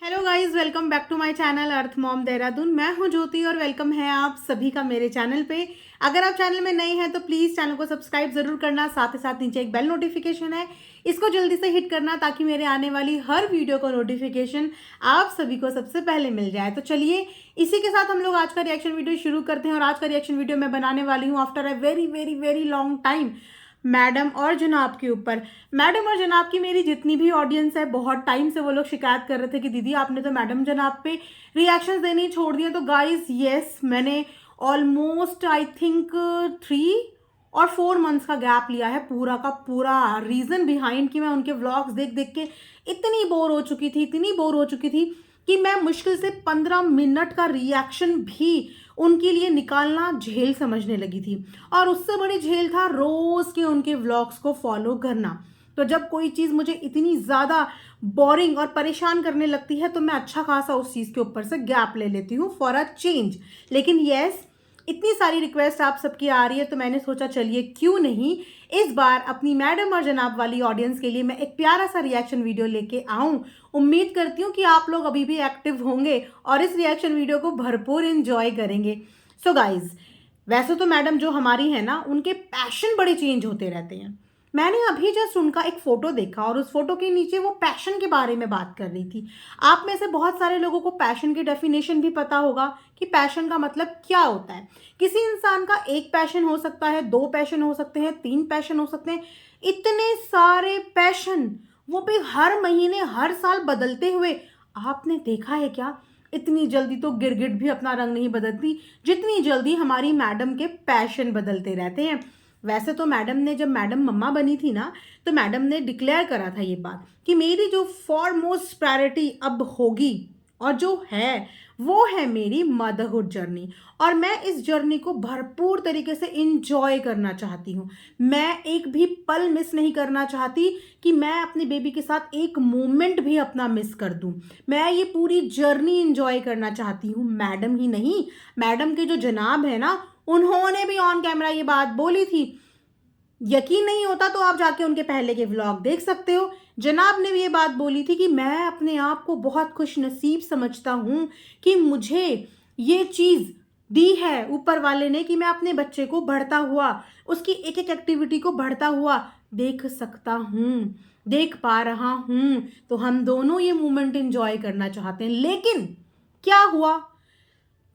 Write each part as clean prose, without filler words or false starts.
Hello guys, welcome back to my channel earth mom Dehradun. मैं हूं ज्योति और वेलकम है आप सभी का मेरे चैनल पे। अगर आप चैनल में नए हैं तो प्लीज़ चैनल को सब्सक्राइब ज़रूर करना, साथ ही साथ नीचे एक बेल नोटिफिकेशन है, इसको जल्दी से हिट करना ताकि मेरे आने वाली हर वीडियो का नोटिफिकेशन आप सभी को सबसे पहले मिल जाए। तो चलिए इसी के साथ हम लोग आज का रिएक्शन वीडियो शुरू करते हैं। और आज का रिएक्शन वीडियो मैं बनाने वाली हूँ after a very very very long time madam और जनाब के ऊपर। मैडम और जनाब की मेरी जितनी भी ऑडियंस है, बहुत टाइम से वो लोग शिकायत कर रहे थे कि दीदी आपने तो मैडम जनाब पे रिएक्शंस देने ही छोड़ दिए। तो गाइस यस, मैंने ऑलमोस्ट आई थिंक 3 और 4 मंथ्स का गैप लिया है। पूरा का पूरा रीज़न बिहाइंड कि मैं उनके व्लॉग्स देख देख के इतनी बोर हो चुकी थी, इतनी बोर हो चुकी थी कि मैं मुश्किल से 15 मिनट का रिएक्शन भी उनके लिए निकालना झेल समझने लगी थी। और उससे बड़ी झेल था रोज़ के उनके व्लॉग्स को फॉलो करना। तो जब कोई चीज़ मुझे इतनी ज़्यादा बोरिंग और परेशान करने लगती है तो मैं अच्छा खासा उस चीज़ के ऊपर से गैप ले लेती हूँ फॉर अ चेंज। लेकिन यस, इतनी सारी रिक्वेस्ट आप सबकी आ रही है तो मैंने सोचा चलिए क्यों नहीं इस बार अपनी मैडम और जनाब वाली ऑडियंस के लिए मैं एक प्यारा सा रिएक्शन वीडियो लेके आऊं। उम्मीद करती हूँ कि आप लोग अभी भी एक्टिव होंगे और इस रिएक्शन वीडियो को भरपूर एंजॉय करेंगे। सो गाइज, वैसे तो मैडम जो हमारी है ना, उनके पैशन बड़े चेंज होते रहते हैं। मैंने अभी जस्ट उनका एक फ़ोटो देखा और उस फोटो के नीचे वो पैशन के बारे में बात कर रही थी। आप में से बहुत सारे लोगों को पैशन की डेफिनेशन भी पता होगा कि पैशन का मतलब क्या होता है। किसी इंसान का एक पैशन हो सकता है, 2 पैशन हो सकते हैं, 3 पैशन हो सकते हैं। इतने सारे पैशन, वो भी हर महीने हर साल बदलते हुए आपने देखा है क्या? इतनी जल्दी तो गिरगिट भी अपना रंग नहीं बदलती जितनी जल्दी हमारी मैडम के पैशन बदलते रहते हैं। वैसे तो मैडम ने, जब मैडम मम्मा बनी थी ना, तो मैडम ने डिक्लेयर करा था ये बात कि मेरी जो फॉरमोस्ट प्रायोरिटी अब होगी और जो है वो है मेरी मदरहुड जर्नी। और मैं इस जर्नी को भरपूर तरीके से इंजॉय करना चाहती हूँ। मैं एक भी पल मिस नहीं करना चाहती कि मैं अपने बेबी के साथ एक मोमेंट भी अपना मिस कर दूँ। मैं ये पूरी जर्नी इंजॉय करना चाहती हूँ। मैडम ही नहीं, मैडम के जो जनाब है ना, उन्होंने भी ऑन कैमरा ये बात बोली थी। यकीन नहीं होता तो आप जाके उनके पहले के व्लॉग देख सकते हो। जनाब ने भी ये बात बोली थी कि मैं अपने आप को बहुत खुश नसीब समझता हूँ कि मुझे ये चीज़ दी है ऊपर वाले ने कि मैं अपने बच्चे को बढ़ता हुआ, उसकी एक एक एक्टिविटी को बढ़ता हुआ देख सकता हूँ, देख पा रहा हूँ। तो हम दोनों ये मोमेंट इंजॉय करना चाहते हैं। लेकिन क्या हुआ?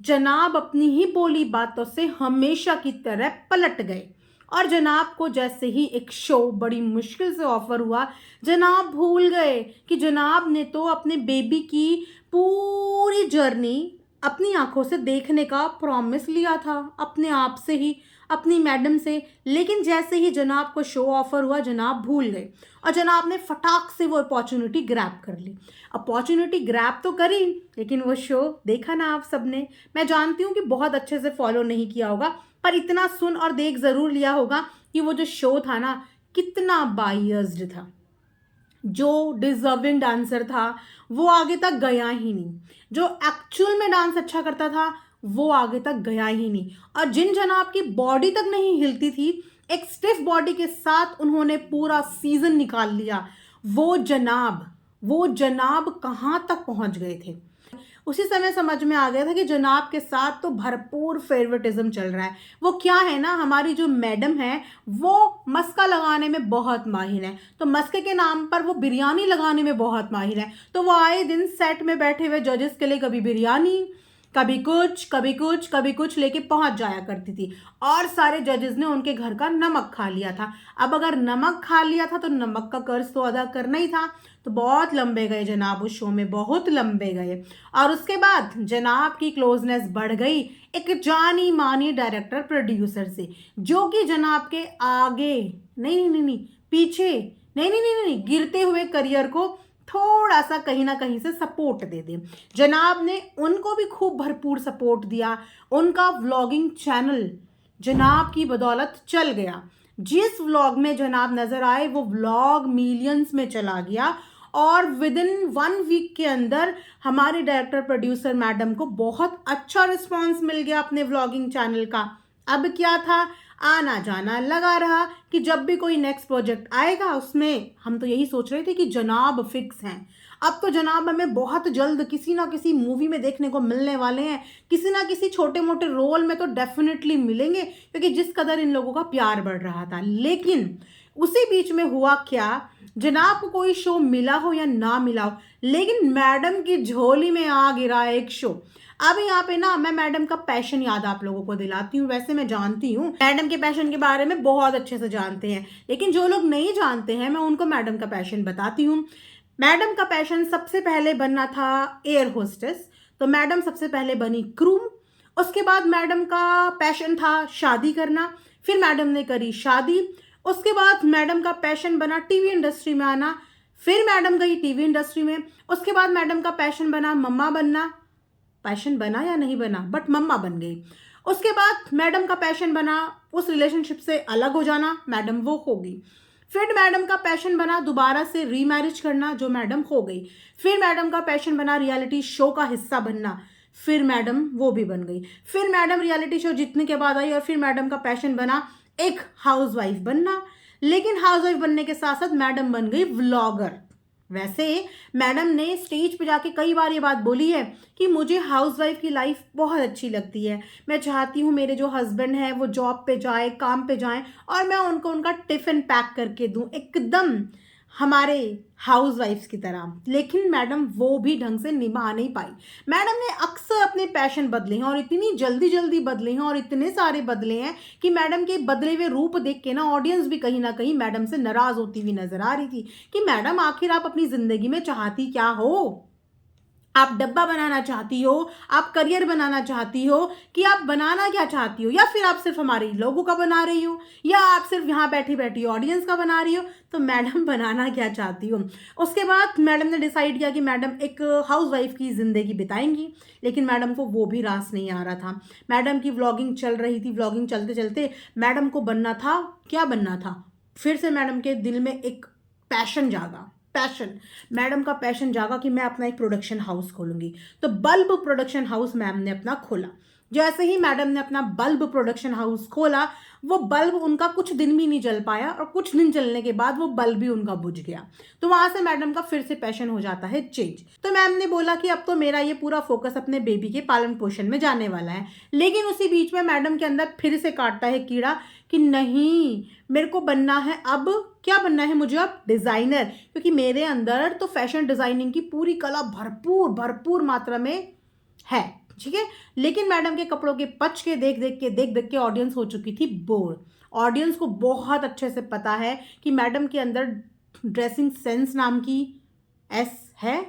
जनाब अपनी ही बोली बातों से हमेशा की तरह पलट गए। और जनाब को जैसे ही एक शो बड़ी मुश्किल से ऑफर हुआ, जनाब भूल गए कि जनाब ने तो अपने बेबी की पूरी जर्नी अपनी आंखों से देखने का प्रॉमिस लिया था, अपने आप से ही, अपनी मैडम से। लेकिन जैसे ही जनाब को शो ऑफर हुआ, जनाब भूल गए और जनाब ने फटाक से वो अपॉर्चुनिटी ग्रैब कर ली। अपॉर्चुनिटी ग्रैब तो करी, लेकिन वो शो देखा ना आप सबने। मैं जानती हूँ कि बहुत अच्छे से फॉलो नहीं किया होगा, पर इतना सुन और देख ज़रूर लिया होगा कि वो जो शो था ना, कितना बायस्ड था। जो डिजर्विंग डांसर था वो आगे तक गया ही नहीं, जो एक्चुअल में डांस अच्छा करता था वो आगे तक गया ही नहीं। और जिन जनाब की बॉडी तक नहीं हिलती थी, एक स्टिफ बॉडी के साथ उन्होंने पूरा सीजन निकाल लिया। वो जनाब कहाँ तक पहुंच गए थे। उसी समय समझ में आ गया था कि जनाब के साथ तो भरपूर फेवरेटिज्म चल रहा है। वो क्या है ना, हमारी जो मैडम है वो मस्का लगाने में बहुत माहिर है, तो मस्के के नाम पर वो बिरयानी लगाने में बहुत माहिर है। तो वो आए दिन सेट में बैठे हुए जजेस के लिए कभी बिरयानी, कभी कुछ कभी कुछ कभी कुछ लेके पहुंच जाया करती थी। और सारे जजेस ने उनके घर का नमक खा लिया था। अब अगर नमक खा लिया था तो नमक का कर्ज तो अदा करना ही था। तो बहुत लंबे गए जनाब उस शो में, बहुत लंबे गए। और उसके बाद जनाब की क्लोजनेस बढ़ गई एक जानी मानी डायरेक्टर प्रोड्यूसर से, जो कि जनाब के आगे नहीं नहीं नहीं नहीं, पीछे नहीं नहीं नहीं नहीं, गिरते हुए करियर को थोड़ा सा कहीं ना कहीं से सपोर्ट दे दे। जनाब ने उनको भी खूब भरपूर सपोर्ट दिया। उनका व्लॉगिंग चैनल जनाब की बदौलत चल गया। जिस व्लॉग में जनाब नजर आए वो व्लॉग मिलियंस में चला गया। और विद इन 1 वीक के अंदर हमारे डायरेक्टर प्रोड्यूसर मैडम को बहुत अच्छा रिस्पांस मिल गया अपने व्लॉगिंग चैनल का। अब क्या था, आना जाना लगा रहा कि जब भी कोई नेक्स्ट प्रोजेक्ट आएगा उसमें हम तो यही सोच रहे थे कि जनाब फिक्स हैं। अब तो जनाब हमें बहुत जल्द किसी ना किसी मूवी में देखने को मिलने वाले हैं, किसी ना किसी छोटे मोटे रोल में तो डेफिनेटली मिलेंगे, क्योंकि जिस कदर इन लोगों का प्यार बढ़ रहा था। लेकिन उसी बीच में हुआ क्या, जनाब को कोई शो मिला हो या ना मिला हो, लेकिन मैडम की झोली में आ गिरा एक शो। अब यहाँ पे ना मैं मैडम का पैशन याद आप लोगों को दिलाती हूँ। वैसे मैं जानती हूँ मैडम के पैशन के बारे में, बहुत अच्छे से जानते हैं, लेकिन जो लोग नहीं जानते हैं मैं उनको मैडम का पैशन बताती हूँ। मैडम का पैशन सबसे पहले बनना था एयर होस्टेस, तो मैडम सबसे पहले बनी क्रू। उसके बाद मैडम का पैशन था शादी करना, फिर मैडम ने करी शादी। उसके बाद मैडम का पैशन बना टीवी इंडस्ट्री में आना, फिर मैडम गई टीवी इंडस्ट्री में। उसके बाद मैडम का पैशन बना मम्मा बनना, पैशन बना या नहीं बना बट मम्मा बन गई। उसके बाद मैडम का पैशन बना उस रिलेशनशिप से अलग हो जाना, मैडम वो हो गई। फिर मैडम का पैशन बना दोबारा से रीमैरिज करना, जो मैडम हो गई। फिर मैडम का पैशन बना रियलिटी शो का हिस्सा बनना, फिर मैडम वो भी बन गई। फिर मैडम रियलिटी शो जीतने के बाद आई और फिर मैडम का पैशन बना एक हाउसवाइफ बनना। लेकिन हाउसवाइफ बनने के साथ साथ मैडम बन गई व्लॉगर। वैसे मैडम ने स्टेज पे जाके कई बार ये बात बोली है कि मुझे हाउसवाइफ की लाइफ बहुत अच्छी लगती है, मैं चाहती हूँ मेरे जो हस्बैंड हैं वो जॉब पे जाए, काम पे जाएं, और मैं उनको उनका टिफ़िन पैक करके दूँ, एकदम हमारे हाउसवाइफ्स की तरह। लेकिन मैडम वो भी ढंग से निभा नहीं पाई। मैडम ने अक्सर अपने पैशन बदले हैं और इतनी जल्दी जल्दी बदले हैं और इतने सारे बदले हैं कि मैडम के बदले हुए रूप देख के ना ऑडियंस भी कहीं ना कहीं मैडम से नाराज होती हुई नजर आ रही थी कि मैडम आखिर आप अपनी जिंदगी में चाहती क्या हो? आप डब्बा बनाना चाहती हो, आप करियर बनाना चाहती हो, कि आप बनाना क्या चाहती हो? या फिर आप सिर्फ हमारे लोगों का बना रही हो, या आप सिर्फ यहाँ बैठी बैठी ऑडियंस का बना रही हो? तो मैडम बनाना क्या चाहती हो? उसके बाद मैडम ने डिसाइड किया कि मैडम एक हाउसवाइफ की ज़िंदगी बिताएंगी, लेकिन मैडम को वो भी रास नहीं आ रहा था। मैडम की व्लॉगिंग चल रही थी, व्लॉगिंग चलते चलते मैडम को बनना था, क्या बनना था, फिर से मैडम के दिल में एक पैशन जागा। पैशन, मैडम का पैशन जागा कि मैं अपना एक प्रोडक्शन हाउस खोलूंगी। तो बल्ब प्रोडक्शन हाउस मैम ने अपना खोला। जैसे ही मैडम ने अपना बल्ब प्रोडक्शन हाउस खोला, वो बल्ब उनका कुछ दिन भी नहीं जल पाया और कुछ दिन चलने के बाद वो बल्ब भी उनका बुझ गया। तो वहां से मैडम का फिर से पैशन हो जाता है चेंज। तो मैम ने बोला कि अब तो मेरा ये पूरा फोकस अपने बेबी के पालन पोषण में जाने वाला है। लेकिन उसी बीच में मैडम के अंदर फिर से काटता है कीड़ा कि नहीं, मेरे को बनना है, अब क्या बनना है मुझे, अब डिजाइनर, क्योंकि मेरे अंदर तो फैशन डिजाइनिंग की पूरी कला भरपूर भरपूर मात्रा में है। ठीक है, लेकिन मैडम के कपड़ों के पच के देख देख के ऑडियंस हो चुकी थी बोर। ऑडियंस को बहुत अच्छे से पता है कि मैडम के अंदर ड्रेसिंग सेंस नाम की एस है,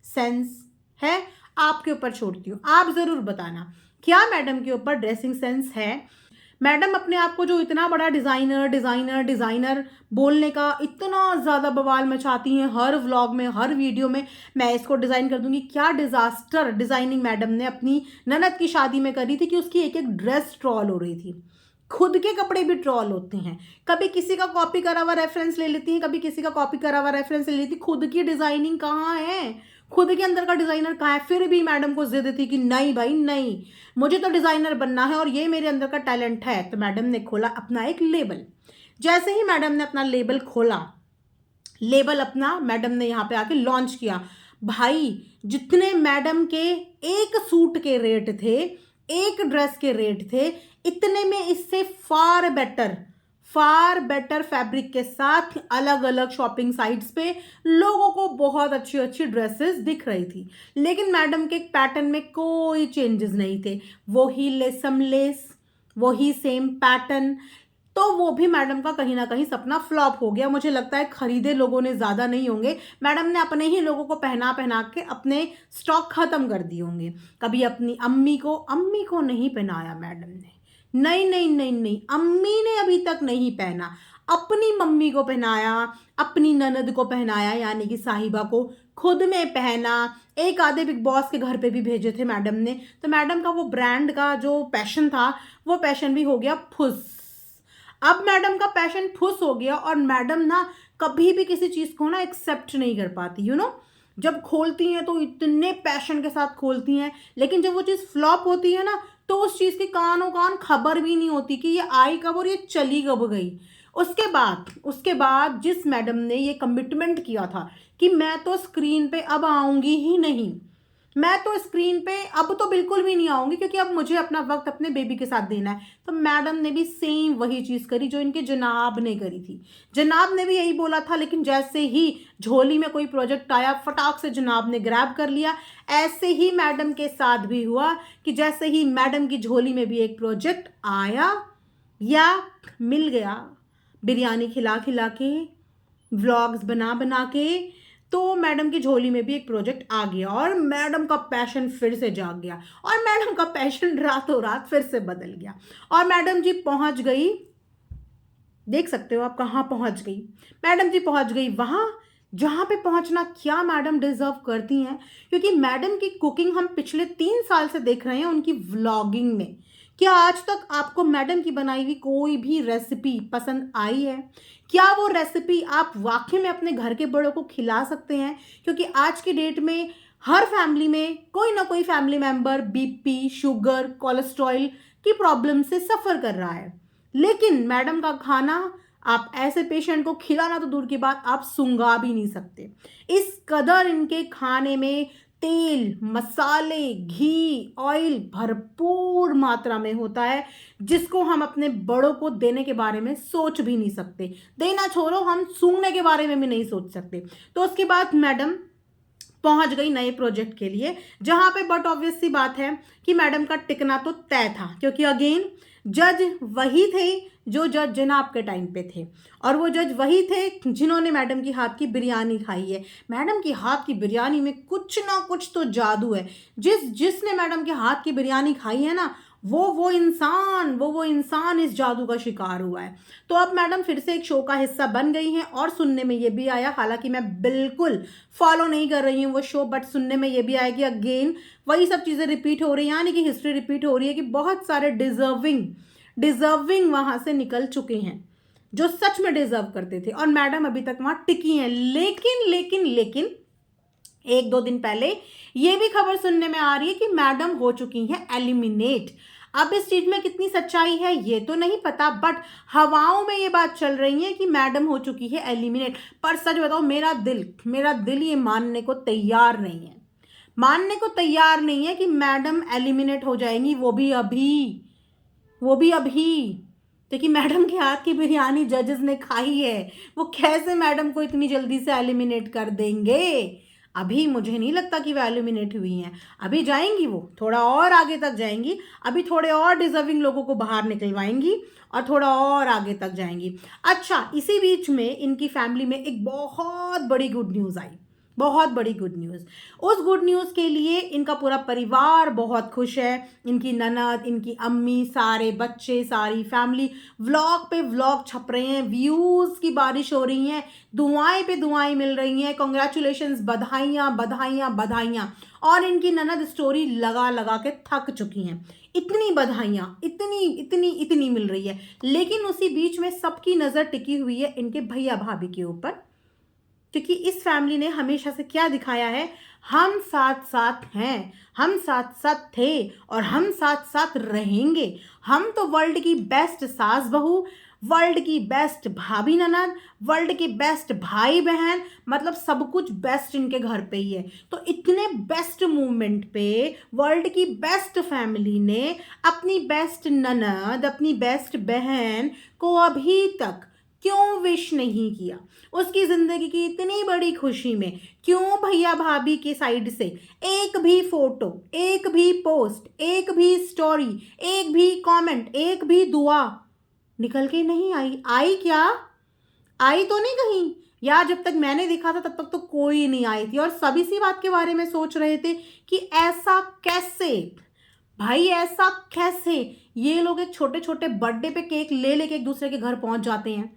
सेंस है। आपके ऊपर छोड़ती हूँ, आप जरूर बताना क्या मैडम के ऊपर ड्रेसिंग सेंस है। मैडम अपने आप को जो इतना बड़ा डिज़ाइनर डिज़ाइनर डिज़ाइनर बोलने का इतना ज़्यादा बवाल मचाती हैं, हर व्लॉग में, हर वीडियो में मैं इसको डिज़ाइन कर दूंगी। क्या डिज़ास्टर डिज़ाइनिंग मैडम ने अपनी ननद की शादी में करी थी कि उसकी एक एक ड्रेस ट्रॉल हो रही थी। खुद के कपड़े भी ट्रॉल होते हैं, कभी किसी का कॉपी करा हुआ रेफरेंस ले लेती हैं, कभी किसी का कॉपी करा हुआ रेफरेंस ले लेती। खुद की डिज़ाइनिंग कहाँ है? खुद के अंदर का डिज़ाइनर कहाँ है? फिर भी मैडम को जिद थी कि नहीं भाई नहीं, मुझे तो डिज़ाइनर बनना है और ये मेरे अंदर का टैलेंट है। तो मैडम ने खोला अपना एक लेबल। जैसे ही मैडम ने अपना लेबल खोला, लेबल अपना मैडम ने यहाँ पे आके लॉन्च किया। भाई जितने मैडम के एक सूट के रेट थे, एक ड्रेस के रेट थे, इतने में इससे फार बेटर फैब्रिक के साथ अलग अलग शॉपिंग साइट्स पे लोगों को बहुत अच्छी अच्छी ड्रेसेस दिख रही थी। लेकिन मैडम के पैटर्न में कोई चेंजेस नहीं थे, वही लेसम लेस, वही सेम पैटर्न। तो वो भी मैडम का कहीं ना कहीं सपना फ्लॉप हो गया। मुझे लगता है खरीदे लोगों ने ज़्यादा नहीं होंगे, मैडम ने अपने ही लोगों को पहना पहना के अपने स्टॉक ख़त्म कर दिए होंगे। कभी अपनी अम्मी को नहीं पहनाया मैडम ने, नहीं नहीं नहीं नहीं, अम्मी ने अभी तक नहीं पहना, अपनी मम्मी को पहनाया, अपनी ननद को पहनाया यानी कि साहिबा को, खुद में पहना, एक आधे बिग बॉस के घर पे भी भेजे थे मैडम ने। तो मैडम का वो ब्रांड का जो पैशन था वो पैशन भी हो गया फुस। अब मैडम का पैशन फुस हो गया और मैडम ना कभी भी किसी चीज़ को ना एक्सेप्ट नहीं कर पाती, जब खोलती हैं तो इतने पैशन के साथ खोलती हैं, लेकिन जब वो चीज़ फ्लॉप होती है ना तो उस चीज़ की कानों कान खबर भी नहीं होती कि ये आई कब और ये चली कब गई। उसके बाद जिस मैडम ने ये कमिटमेंट किया था कि मैं तो स्क्रीन पे अब आऊंगी ही नहीं, मैं तो स्क्रीन पे अब तो बिल्कुल भी नहीं आऊंगी, क्योंकि अब मुझे अपना वक्त अपने बेबी के साथ देना है, तो मैडम ने भी सेम वही चीज़ करी जो इनके जनाब ने करी थी। जनाब ने भी यही बोला था, लेकिन जैसे ही झोली में कोई प्रोजेक्ट आया फटाक से जनाब ने ग्रैब कर लिया। ऐसे ही मैडम के साथ भी हुआ कि जैसे ही मैडम की झोली में भी एक प्रोजेक्ट आया या मिल गया, बिरयानी खिला खिला के, व्लॉग्स बना बना के, तो मैडम की झोली में भी एक प्रोजेक्ट आ गया और मैडम का पैशन फिर से जाग गया और मैडम का पैशन रातों रात फिर से बदल गया और मैडम जी पहुंच गई, देख सकते हो आप कहाँ पहुंच गई। मैडम जी पहुंच गई वहां जहां पे पहुंचना क्या मैडम डिजर्व करती हैं, क्योंकि मैडम की कुकिंग हम पिछले 3 साल से देख रहे हैं उनकी व्लॉगिंग में। क्या आज तक आपको मैडम की बनाई हुई कोई भी रेसिपी पसंद आई है? क्या वो रेसिपी आप वाकई में अपने घर के बड़ों को खिला सकते हैं? क्योंकि आज की डेट में हर फैमिली में कोई ना कोई family member BP, sugar, cholesterol की प्रॉब्लम से सफ़र कर रहा है, लेकिन मैडम का खाना आप ऐसे पेशेंट को खिलाना तो दूर की बात, आप सूंघा भी नहीं सकते। इस कदर इनके खाने में तेल, मसाले, घी, ऑयल भरपूर मात्रा में होता है, जिसको हम अपने बड़ों को देने के बारे में सोच भी नहीं सकते। देना छोड़ो, हम सूंघने के बारे में भी नहीं सोच सकते। तो उसके बाद मैडम पहुंच गई नए प्रोजेक्ट के लिए, जहां पे बट ऑब्वियस सी बात है कि मैडम का टिकना तो तय था, क्योंकि अगेन जज वही थे जो जज जनाब के टाइम पे थे और वो जज वही थे जिन्होंने मैडम की हाथ की बिरयानी खाई है। मैडम की हाथ की बिरयानी में कुछ ना कुछ तो जादू है। जिसने मैडम के हाथ की बिरयानी खाई है ना, वो इंसान इस जादू का शिकार हुआ है। तो अब मैडम फिर से एक शो का हिस्सा बन गई हैं और सुनने में ये भी आया, हालांकि मैं बिल्कुल फॉलो नहीं कर रही हूँ वो शो, बट सुनने में ये भी आया कि अगेन वही सब चीज़ें रिपीट हो रही हैं, यानी कि हिस्ट्री रिपीट हो रही है कि बहुत सारे डिजर्विंग वहां से निकल चुके हैं जो सच में डिजर्व करते थे और मैडम अभी तक वहां टिकी हैं। लेकिन 1-2 दिन पहले ये भी खबर सुनने में आ रही है कि मैडम हो चुकी हैं एलिमिनेट। अब इस चीज में कितनी सच्चाई है ये तो नहीं पता, बट हवाओं में ये बात चल रही है कि मैडम हो चुकी है एलिमिनेट। पर सच बताओ, मेरा दिल ये मानने को तैयार नहीं है कि मैडम एलिमिनेट हो जाएंगी, वो भी अभी। देखिए, मैडम के हाथ की बिरयानी जजेस ने खाई है, वो कैसे मैडम को इतनी जल्दी से एलिमिनेट कर देंगे? अभी मुझे नहीं लगता कि वो एलिमिनेट हुई हैं, अभी जाएंगी, वो थोड़ा और आगे तक जाएंगी, अभी थोड़े और डिजर्विंग लोगों को बाहर निकलवाएंगी और थोड़ा और आगे तक जाएंगी। अच्छा, इसी बीच में इनकी फैमिली में एक बहुत बड़ी गुड न्यूज़ आई, बहुत बड़ी गुड न्यूज़। उस गुड न्यूज़ के लिए इनका पूरा परिवार बहुत खुश है। इनकी ननद, इनकी अम्मी, सारे बच्चे, सारी फैमिली व्लॉग पे व्लॉग छप रहे हैं, व्यूज़ की बारिश हो रही है, दुआएं पे दुआएं मिल रही हैं, कॉन्ग्रेचुलेशंस, बधाइयाँ। और इनकी ननद स्टोरी लगा लगा के थक चुकी हैं, इतनी बधाइयाँ, इतनी मिल रही है। लेकिन उसी बीच में सबकी नज़र टिकी हुई है इनके भैया भाभी के ऊपर, क्योंकि इस फैमिली ने हमेशा से क्या दिखाया है, हम साथ साथ हैं, हम साथ साथ थे और हम साथ साथ रहेंगे। हम तो वर्ल्ड की बेस्ट सास बहू, वर्ल्ड की बेस्ट भाभी ननद, वर्ल्ड की बेस्ट भाई बहन, मतलब सब कुछ बेस्ट इनके घर पे ही है। तो इतने बेस्ट मूवमेंट पे वर्ल्ड की बेस्ट फैमिली ने अपनी बेस्ट ननद, अपनी बेस्ट बहन को अभी तक क्यों विश नहीं किया? उसकी जिंदगी की इतनी बड़ी खुशी में क्यों भैया भाभी के साइड से एक भी फोटो, एक भी पोस्ट, एक भी स्टोरी, एक भी कमेंट, एक भी दुआ निकल के नहीं आई? आई क्या? आई तो नहीं कहीं? या जब तक मैंने देखा था तब तक तो कोई नहीं आई थी और सभी इसी बात के बारे में सोच रहे थे कि ऐसा कैसे भाई, ऐसा कैसे ये लोग एक छोटे छोटे बर्थडे पे केक ले लेके एक दूसरे के घर पहुंच जाते हैं,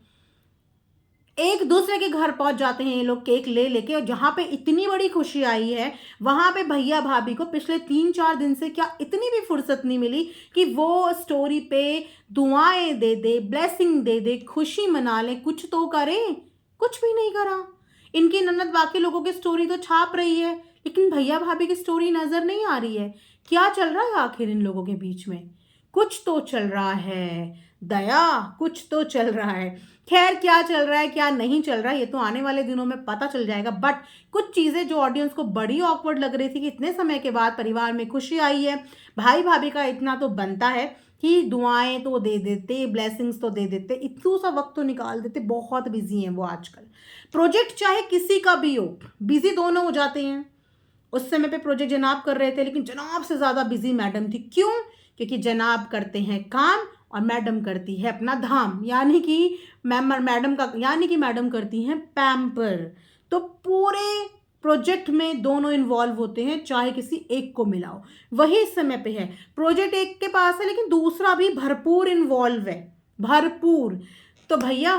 ये लोग केक ले लेके, और जहां पे इतनी बड़ी खुशी आई है वहां पे भैया भाभी को पिछले 3-4 दिन से क्या इतनी भी फुर्सत नहीं मिली कि वो स्टोरी पे दुआएं दे दे, ब्लेसिंग दे दे, खुशी मना ले, कुछ तो करें। कुछ भी नहीं करा। इनकी ननद बाकी लोगों की स्टोरी तो छाप रही है, लेकिन भैया भाभी की स्टोरी नजर नहीं आ रही है। क्या चल रहा है आखिर इन लोगों के बीच में? कुछ तो चल रहा है। दया कुछ तो चल रहा है। खैर क्या चल रहा है क्या नहीं चल रहा है ये तो आने वाले दिनों में पता चल जाएगा, बट कुछ चीज़ें जो ऑडियंस को बड़ी ऑकवर्ड लग रही थी कि इतने समय के बाद परिवार में खुशी आई है, भाई भाभी का इतना तो बनता है कि दुआएं तो दे देते, ब्लेसिंग्स तो दे देते, इतना सा वक्त तो निकाल देते। बहुत बिजी हैं वो आजकल, प्रोजेक्ट चाहे किसी का भी हो बिजी दोनों हो जाते हैं। उस समय पे प्रोजेक्ट जनाब कर रहे थे, लेकिन जनाब से ज़्यादा बिजी मैडम थी। क्यों? क्योंकि जनाब करते हैं काम और मैडम करती है अपना धाम, यानी कि मैडम करती हैं पैम्पर। तो पूरे प्रोजेक्ट में दोनों इन्वॉल्व होते हैं, चाहे किसी एक को मिलाओ। वही इस समय पे है, प्रोजेक्ट एक के पास है लेकिन दूसरा भी भरपूर इन्वॉल्व है, भरपूर। तो भैया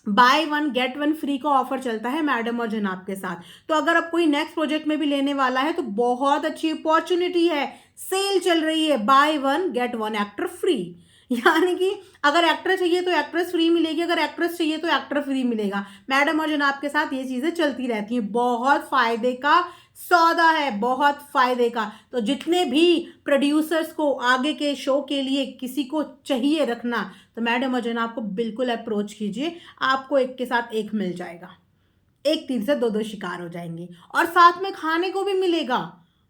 by one get one free का ऑफर चलता है मैडम और जनाब के साथ। तो अगर अब कोई नेक्स्ट प्रोजेक्ट में भी लेने वाला है तो बहुत अच्छी अपॉर्चुनिटी है, सेल चल रही है, by one get one actor free. यानी कि अगर एक्टर चाहिए तो एक्ट्रेस फ्री मिलेगी, अगर एक्ट्रेस चाहिए तो एक्टर फ्री मिलेगा। मैडम और जनाब के साथ ये चीज़ें चलती रहती हैं, बहुत फायदे का सौदा है, बहुत फायदे का। तो जितने भी प्रोड्यूसर्स को आगे के शो के लिए किसी को चाहिए रखना, तो मैडम और जनाब को बिल्कुल अप्रोच कीजिए, आपको एक के साथ एक मिल जाएगा, एक तीर से दो दो शिकार हो जाएंगे। और साथ में खाने को भी मिलेगा,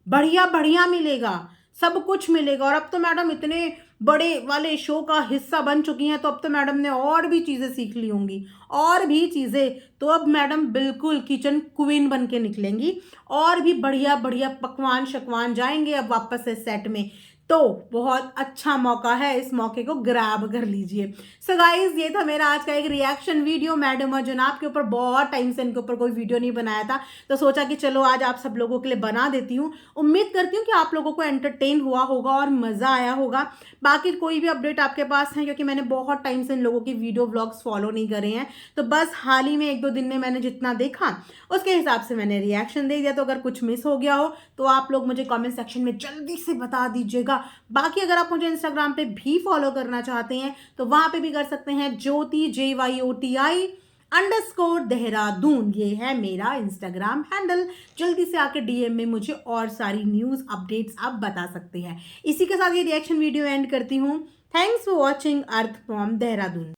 बढ़िया बढ़िया मिलेगा, सब कुछ मिलेगा। और अब तो मैडम इतने बड़े वाले शो का हिस्सा बन चुकी हैं, तो अब तो मैडम ने और भी चीज़ें सीख ली होंगी, और भी चीज़ें। तो अब मैडम बिल्कुल किचन क्वीन बन के निकलेंगी, और भी बढ़िया बढ़िया पकवान शकवान जाएंगे अब वापस से सेट में। तो बहुत अच्छा मौका है, इस मौके को ग्रैब कर लीजिए। सो गाइज, ये था मेरा आज का एक रिएक्शन वीडियो मैडम और जनाब के ऊपर। बहुत टाइम से इनके ऊपर कोई वीडियो नहीं बनाया था, तो सोचा कि चलो आज आप सब लोगों के लिए बना देती हूँ। उम्मीद करती हूँ कि आप लोगों को एंटरटेन हुआ होगा और मज़ा आया होगा। बाकी कोई भी अपडेट आपके पास है, क्योंकि मैंने बहुत टाइम से इन लोगों की वीडियो व्लॉग्स फॉलो नहीं करे हैं, तो बस हाल ही में 1-2 दिन में मैंने जितना देखा उसके हिसाब से मैंने रिएक्शन दे दिया। तो अगर कुछ मिस हो गया हो तो आप लोग मुझे कमेंट सेक्शन में जल्दी से बता दीजिएगा। बाकी अगर आप मुझे इंस्टाग्राम पे भी फॉलो करना चाहते हैं तो वहां पे भी कर सकते हैं, ज्योति JYOTI_देहरादून, ये है मेरा इंस्टाग्राम हैंडल। जल्दी से आके DM में मुझे और सारी न्यूज़ अपडेट्स आप बता सकते हैं। इसी के साथ ये रिएक्शन वीडियो एंड करती हूँ। Thanks for watching earth from Dehradun.